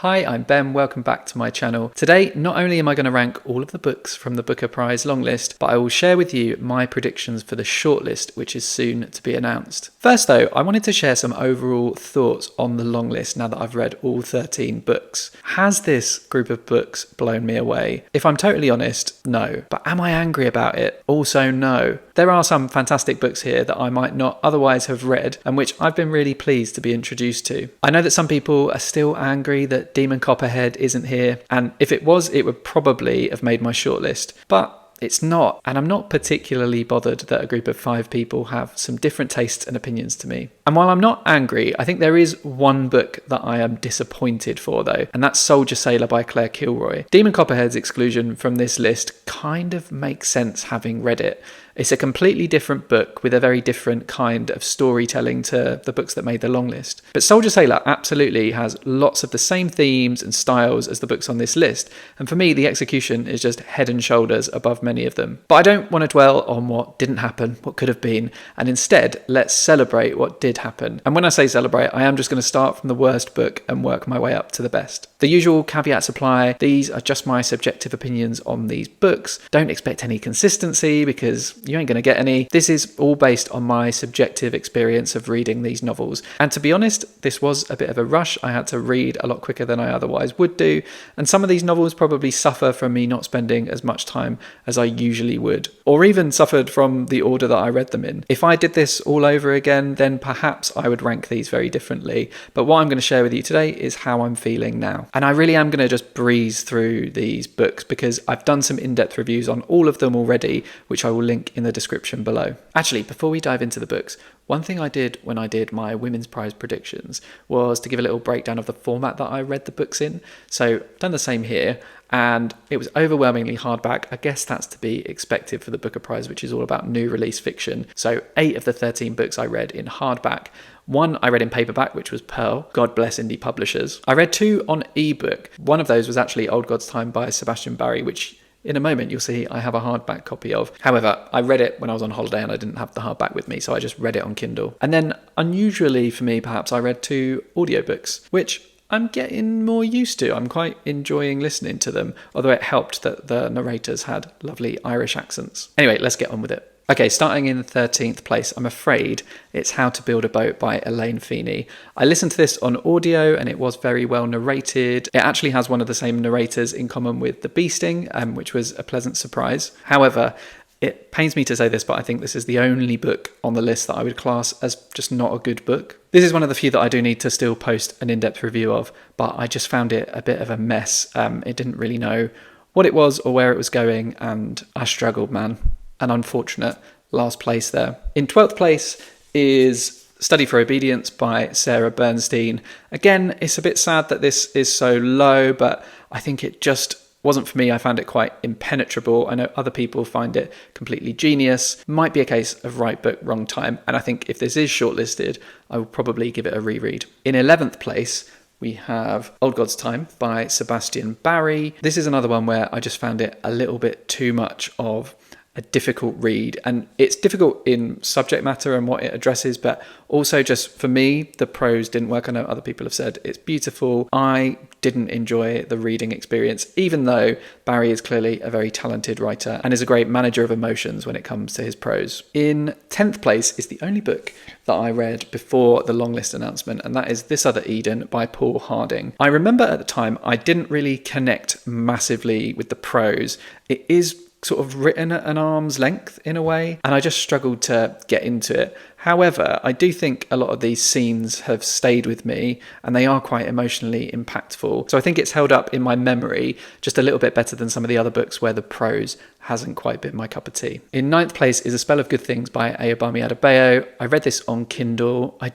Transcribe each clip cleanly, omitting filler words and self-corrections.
Hi, I'm Ben, welcome back to my channel. Today, not only am I going to rank all of the books from the Booker Prize longlist, but I will share with you my predictions for the shortlist, which is soon to be announced. First though, I wanted to share some overall thoughts on the longlist now that I've read all 13 books. Has this group of books blown me away? If I'm totally honest, no. But am I angry about it? Also no. There are some fantastic books here that I might not otherwise have read and which I've been really pleased to be introduced to. I know that some people are still angry that Demon Copperhead isn't here, and if it was, it would probably have made my shortlist, but it's not, and I'm not particularly bothered that a group of 5 people have some different tastes and opinions to me. And while I'm not angry, I think there is one book that I am disappointed for though, and that's Soldier Sailor by Claire Kilroy. Demon Copperhead's exclusion from this list kind of makes sense having read it. It's a completely different book with a very different kind of storytelling to the books that made the longlist. But Soldier Sailor absolutely has lots of the same themes and styles as the books on this list, and for me the execution is just head and shoulders above many of them. But I don't want to dwell on what didn't happen, what could have been, and instead let's celebrate what did happen. And when I say celebrate, I am just going to start from the worst book and work my way up to the best. The usual caveats apply. These are just my subjective opinions on these books. Don't expect any consistency because you ain't going to get any. This is all based on my subjective experience of reading these novels. And to be honest, this was a bit of a rush. I had to read a lot quicker than I otherwise would do. And some of these novels probably suffer from me not spending as much time as I usually would, or even suffered from the order that I read them in. If I did this all over again, then perhaps I would rank these very differently. But what I'm going to share with you today is how I'm feeling now. And I really am going to just breeze through these books because I've done some in-depth reviews on all of them already, which I will link in the description below. Actually, before we dive into the books, one thing I did when I did my Women's Prize predictions was to give a little breakdown of the format that I read the books in. So I've done the same here, and it was overwhelmingly hardback. I guess that's to be expected for the Booker Prize, which is all about new release fiction. So 8 of the 13 books I read in hardback. 1 I read in paperback, which was Pearl. God bless indie publishers. I read 2 on ebook. One of those was actually Old God's Time by Sebastian, which in a moment you'll see I have a hardback copy of. However, I read it when I was on holiday and I didn't have the hardback with me, so I just read it on Kindle. And then, unusually for me, perhaps I read 2 audiobooks, which I'm getting more used to. I'm quite enjoying listening to them, although it helped that the narrators had lovely Irish accents. Anyway, let's get on with it. Okay, starting in 13th place, I'm afraid it's How to Build a Boat by Elaine Feeney. I listened to this on audio and it was very well narrated. It actually has one of the same narrators in common with The Beasting, which was a pleasant surprise. However, it pains me to say this, but I think this is the only book on the list that I would class as just not a good book. This is one of the few that I do need to still post an in-depth review of, but I just found it a bit of a mess. It didn't really know what it was or where it was going, and I struggled, man. An unfortunate last place there. In 12th place is Study for Obedience by Sarah Bernstein. Again, it's a bit sad that this is so low, but I think it just wasn't for me. I found it quite impenetrable. I know other people find it completely genius. Might be a case of right book, wrong time. And I think if this is shortlisted, I will probably give it a reread. In 11th place, we have Old God's Time by Sebastian. This is another one where I just found it a little bit too much of a difficult read, and it's difficult in subject matter and what it addresses, but also just for me the prose didn't work. I know other people have said it's beautiful. I didn't enjoy the reading experience, even though Barry is clearly a very talented writer and is a great manager of emotions when it comes to his prose. In 10th place is the only book that I read before the longlist announcement, and that is This Other Eden by Paul Harding. I remember at the time I didn't really connect massively with the prose. It is sort of written at an arm's length in a way, and I just struggled to get into it. However, I do think a lot of these scenes have stayed with me and they are quite emotionally impactful. So I think it's held up in my memory just a little bit better than some of the other books where the prose hasn't quite been my cup of tea. In 9th place is A Spell of Good Things by Ayòbámi Adébáyò. I read this on Kindle. I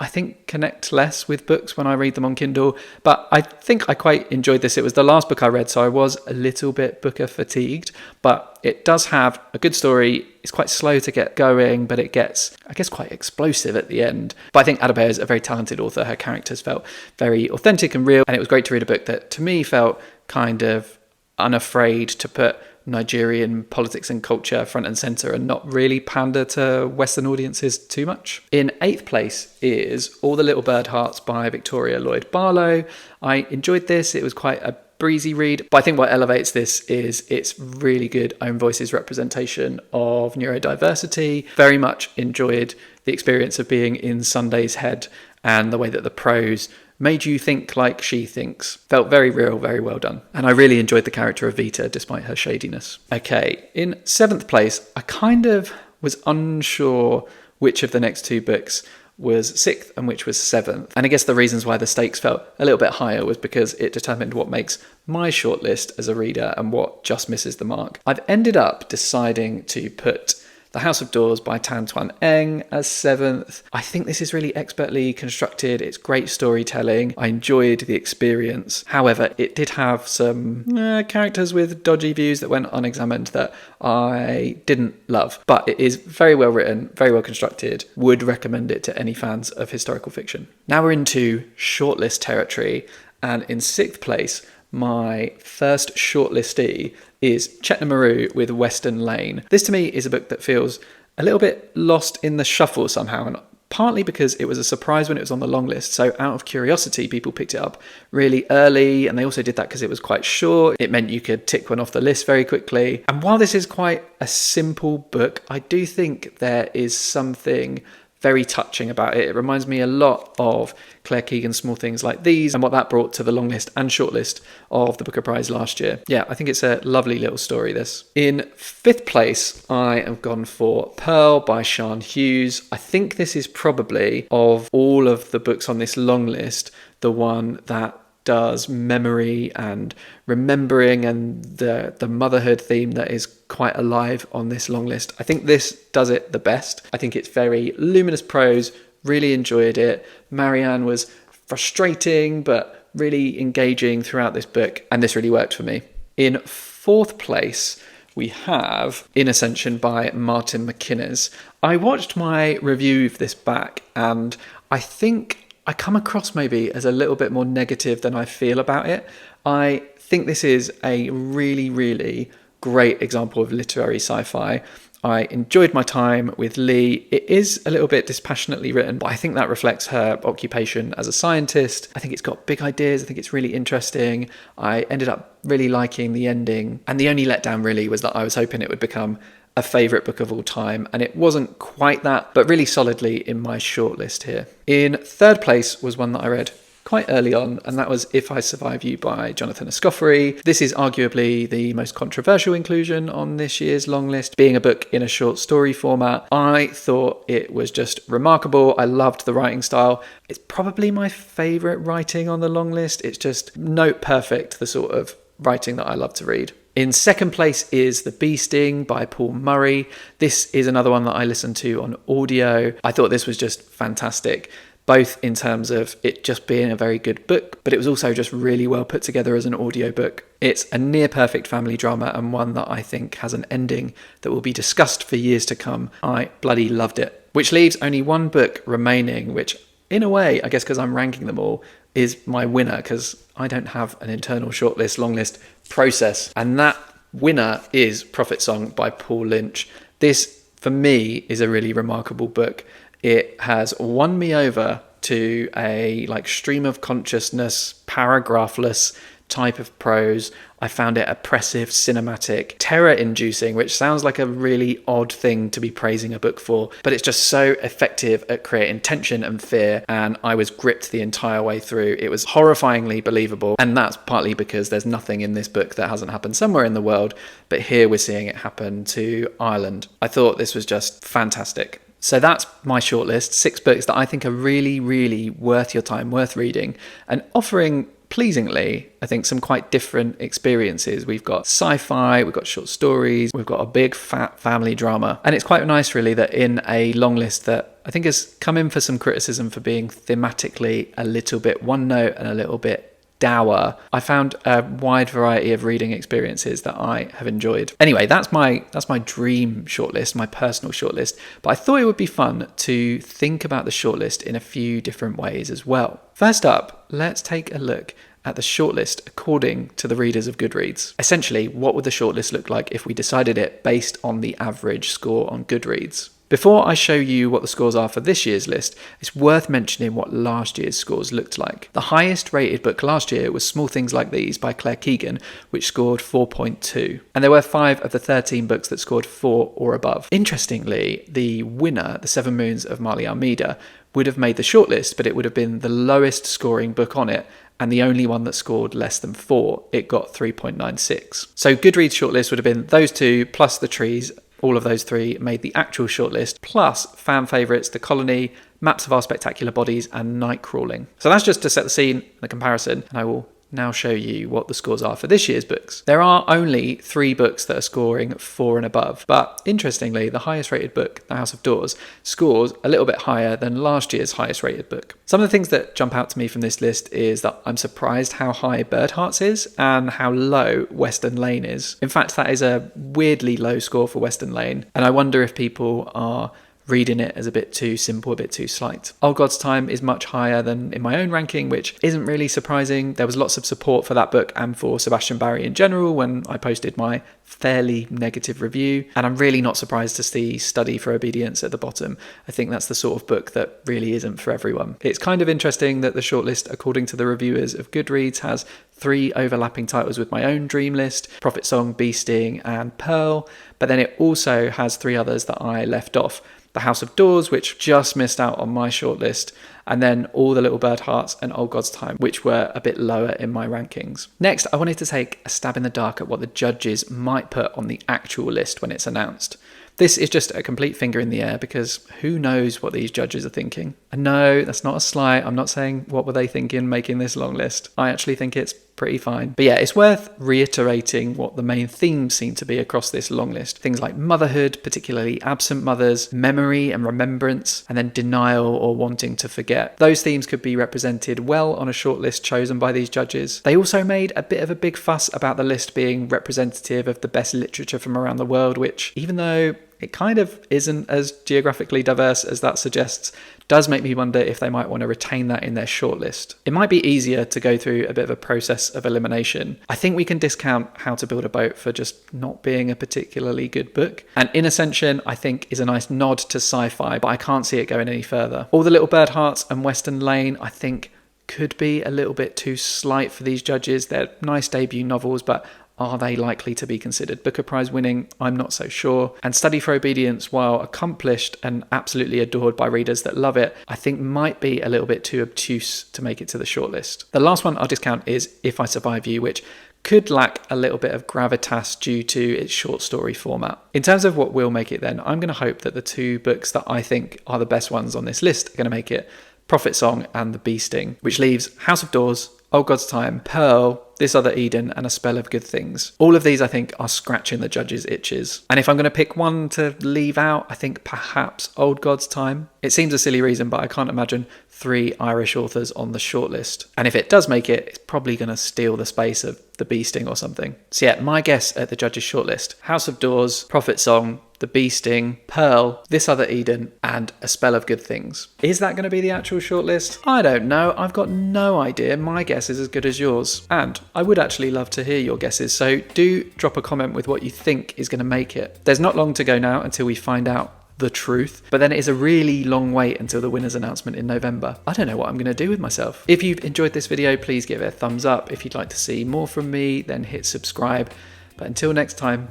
think connect less with books when I read them on Kindle, but I think I quite enjoyed this. It was the last book I read, so I was a little bit Booker fatigued, but it does have a good story. It's quite slow to get going, but it gets, I guess, quite explosive at the end. But I think Adébáyò is a very talented author. Her characters felt very authentic and real, and it was great to read a book that to me felt kind of unafraid to put Nigerian politics and culture front and centre and not really pander to Western audiences too much. In 8th place is All the Little Bird Hearts by Victoria Lloyd Barlow. I enjoyed this. It was quite a breezy read, but I think what elevates this is its really good own voices representation of neurodiversity. Very much enjoyed the experience of being in Sunday's head and the way that the prose made you think like she thinks. Felt very real, very well done. And I really enjoyed the character of Vita despite her shadiness. Okay, in 7th place, I kind of was unsure which of the next 2 books was 6th and which was 7th. And I guess the reasons why the stakes felt a little bit higher was because it determined what makes my shortlist as a reader and what just misses the mark. I've ended up deciding to put The House of Doors by Twan as 7th. I think this is really expertly constructed. It's great storytelling. I enjoyed the experience. However, it did have some characters with dodgy views that went unexamined that I didn't love. But it is very well written, very well constructed. Would recommend it to any fans of historical fiction. Now we're into shortlist territory. And in 6th place, my first shortlistee is Chetna Maroo with Western Lane. This to me is a book that feels a little bit lost in the shuffle somehow, and partly because it was a surprise when it was on the long list. So out of curiosity, people picked it up really early, and they also did that because it was quite short. It meant you could tick one off the list very quickly. And while this is quite a simple book, I do think there is something very touching about it. It reminds me a lot of Claire Keegan's Small Things Like These and what that brought to the long list and shortlist of the Booker Prize last year. Yeah, I think it's a lovely little story, this. In 5th place, I have gone for Pearl by Siân Hughes. I think this is probably, of all of the books on this long list, the one that does memory and remembering and the motherhood theme that is quite alive on this long list. I think this does it the best. I think it's very luminous prose, really enjoyed it. Marianne was frustrating but really engaging throughout this book, and this really worked for me. In 4th place, we have In Ascension by Martin MacInnes. I watched my review of this back, and I think I come across maybe as a little bit more negative than I feel about it. I think this is a really, really great example of literary sci-fi. I enjoyed my time with Lee. It is a little bit dispassionately written, but I think that reflects her occupation as a scientist. I think it's got big ideas. I think it's really interesting. I ended up really liking the ending. And the only letdown really was that I was hoping it would become a favourite book of all time, and it wasn't quite that, but really solidly in my shortlist here. In 3rd place was one that I read quite early on, and that was If I Survive You by Jonathan Escoffery. This is arguably the most controversial inclusion on this year's long list, being a book in a short story format. I thought it was just remarkable. I loved the writing style. It's probably my favourite writing on the long list. It's just note perfect, the sort of writing that I love to read. In 2nd place is The Bee Sting by Paul Murray. This is another one that I listened to on audio. I thought this was just fantastic, both in terms of it just being a very good book, but it was also just really well put together as an audiobook. It's a near perfect family drama, and one that I think has an ending that will be discussed for years to come. I bloody loved it. Which leaves only one book remaining, which in a way, I guess because I'm ranking them all, is my winner, because I don't have an internal shortlist, long list process. And that winner is Prophet Song by Paul Lynch. This, for me, is a really remarkable book. It has won me over to a stream of consciousness, paragraphless type of prose. I found it oppressive, cinematic, terror-inducing, which sounds like a really odd thing to be praising a book for, but it's just so effective at creating tension and fear, and I was gripped the entire way through. It was horrifyingly believable, and that's partly because there's nothing in this book that hasn't happened somewhere in the world, but here we're seeing it happen to Ireland. I thought this was just fantastic. So that's my shortlist, 6 books that I think are really, really worth your time, worth reading, and offering, pleasingly, I think, some quite different experiences. We've got sci-fi, we've got short stories, we've got a big fat family drama. And it's quite nice, really, that in a long list that I think has come in for some criticism for being thematically a little bit one note and a little bit dour, I found a wide variety of reading experiences that I have enjoyed. Anyway, that's my dream shortlist, my personal shortlist. But I thought it would be fun to think about the shortlist in a few different ways as well. First up, let's take a look at the shortlist according to the readers of Goodreads. Essentially, what would the shortlist look like if we decided it based on the average score on Goodreads? Before I show you what the scores are for this year's list, it's worth mentioning what last year's scores looked like. The highest rated book last year was Small Things Like These by Claire Keegan, which scored 4.2. And there were 5 of the 13 books that scored 4 or above. Interestingly, the winner, The Seven Moons of Marley Almeida, would have made the shortlist, but it would have been the lowest scoring book on it, and the only one that scored less than 4. It got 3.96. So Goodreads shortlist would have been those two plus The Trees. All of those 3 made the actual shortlist, plus fan favourites The Colony, Maps of Our Spectacular Bodies, and Night Crawling. So that's just to set the scene and the comparison, and I will now show you what the scores are for this year's books. There are only 3 books that are scoring 4 and above, but interestingly, the highest rated book, The House of Doors, scores a little bit higher than last year's highest rated book. Some of the things that jump out to me from this list is that I'm surprised how high Bird Hearts is and how low Western Lane is. In fact, that is a weirdly low score for Western Lane, and I wonder if people are reading it as a bit too simple, a bit too slight. Old God's Time is much higher than in my own ranking, which isn't really surprising. There was lots of support for that book and for Sebastian Barry in general when I posted my fairly negative review, and I'm really not surprised to see Study for Obedience at the bottom. I think that's the sort of book that really isn't for everyone. It's kind of interesting that the shortlist, according to the reviewers of Goodreads, has 3 overlapping titles with my own dream list, Prophet Song, Bee Sting, and Pearl, but then it also has 3 others that I left off. The House of Doors, which just missed out on my shortlist, and then All the Little Bird Hearts and Old God's Time, which were a bit lower in my rankings. Next, I wanted to take a stab in the dark at what the judges might put on the actual list when it's announced. This is just a complete finger in the air because who knows what these judges are thinking. And no, that's not a slight. I'm not saying what were they thinking making this long list. I actually think it's pretty fine. But yeah, it's worth reiterating what the main themes seem to be across this long list. Things like motherhood, particularly absent mothers, memory and remembrance, and then denial or wanting to forget. Those themes could be represented well on a short list chosen by these judges. They also made a bit of a big fuss about the list being representative of the best literature from around the world, which, even though it kind of isn't as geographically diverse as that suggests, does make me wonder if they might want to retain that in their shortlist. It might be easier to go through a bit of a process of elimination. I think we can discount How to Build a Boat for just not being a particularly good book. And In Ascension, I think, is a nice nod to sci-fi, but I can't see it going any further. All the Little Bird Hearts and Western Lane, I think, could be a little bit too slight for these judges. They're nice debut novels, but are they likely to be considered Booker Prize winning? I'm not so sure. And Study for Obedience, while accomplished and absolutely adored by readers that love it, I think might be a little bit too obtuse to make it to the shortlist. The last one I'll discount is If I Survive You, which could lack a little bit of gravitas due to its short story format. In terms of what will make it then, I'm going to hope that the 2 books that I think are the best ones on this list are going to make it: Prophet Song and The Bee Sting, which leaves House of Doors, Old God's Time, Pearl, This Other Eden, and A Spell of Good Things. All of these, I think, are scratching the judges' itches. And if I'm going to pick one to leave out, I think perhaps Old God's Time. It seems a silly reason, but I can't imagine 3 Irish authors on the shortlist. And if it does make it, it's probably going to steal the space of The Bee Sting or something. So yeah, my guess at the judges' shortlist: House of Doors, Prophet Song, The Bee Sting, Pearl, This Other Eden, and A Spell of Good Things. Is that going to be the actual shortlist? I don't know. I've got no idea. My guess is as good as yours. And I would actually love to hear your guesses, so do drop a comment with what you think is going to make it. There's not long to go now until we find out the truth, but then it is a really long wait until the winner's announcement in November. I don't know what I'm going to do with myself. If you've enjoyed this video, please give it a thumbs up. If you'd like to see more from me, then hit subscribe. But until next time,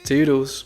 toodles.